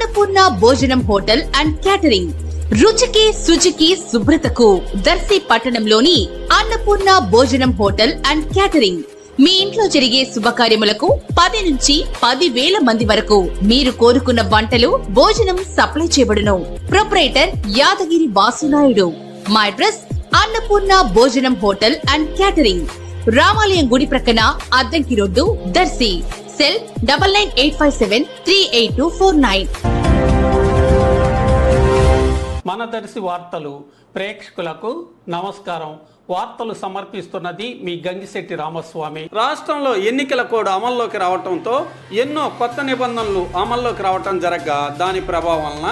అన్నపూర్ణ భోజనం hotel and catering. రుచికి శుచికి శుభ్రతకు దర్శి పట్టణంలోని అన్నపూర్ణ భోజనం హోటల్ అండ్ క్యాటరింగ్. మీ ఇంట్లో జరిగే శుభకార్యములకు 10 నుంచి 10,000 మంది వరకు మీరు కోరుకున్న వంటలు, భోజనం సప్లై చేయబడును. ప్రొపరేటర్ యాదగిరి వాసునాయుడు. మా అడ్రస్ అన్నపూర్ణ భోజనం హోటల్ అండ్ క్యాటరింగ్, రామాలయం గుడి ప్రక్కన, అద్దంకి రోడ్డు, దర్శి. సెల్ 9985738249. మన దర్శి వార్తలు ప్రేక్షకులకు నమస్కారం. వార్తలు సమర్పిస్తున్నది మీ గంగిశెట్టి రామస్వామి. రాష్ట్రంలో ఎన్నికల కోడ్ అమల్లోకి రావడంతో ఎన్నో కొత్త నిబంధనలు అమల్లోకి రావటం జరగగా దాని ప్రభావం వలన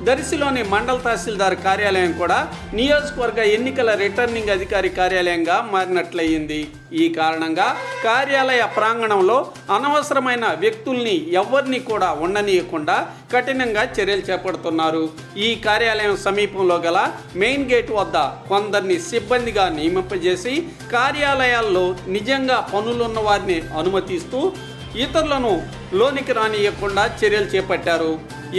దర్శిలోని మండల తహసీల్దార్ కార్యాలయం కూడా నియోజకవర్గ ఎన్నికల రిటర్నింగ్ అధికారి కార్యాలయంగా మారినట్లయింది. ఈ కారణంగా కార్యాలయ ప్రాంగణంలో అనవసరమైన వ్యక్తుల్ని ఎవరిని కూడా ఉండనీయకుండా కఠినంగా చర్యలు చేపడుతున్నారు. ఈ కార్యాలయం సమీపంలో గల మెయిన్ గేట్ వద్ద కొందరిని సిబ్బందిగా నియమింపజేసి కార్యాలయాల్లో నిజంగా పనులున్న వారిని అనుమతిస్తూ ఇతరులను లోనికి రానియకుండా చర్యలు చేపట్టారు.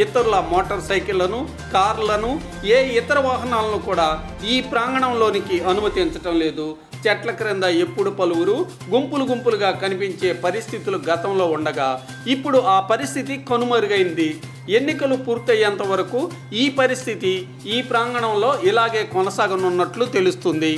ఇతరుల మోటార్ సైకిళ్లను, కార్లను, ఏ ఇతర వాహనాలను కూడా ఈ ప్రాంగణంలోనికి అనుమతించటం లేదు. చెట్ల క్రింద ఎప్పుడు పలువురు గుంపులు గుంపులుగా కనిపించే పరిస్థితులు గతంలో ఉండగా ఇప్పుడు ఆ పరిస్థితి కనుమరుగైంది. ఎన్నికలు పూర్తయ్యేంత వరకు ఈ పరిస్థితి ఈ ప్రాంగణంలో ఇలాగే కొనసాగనున్నట్లు తెలుస్తుంది.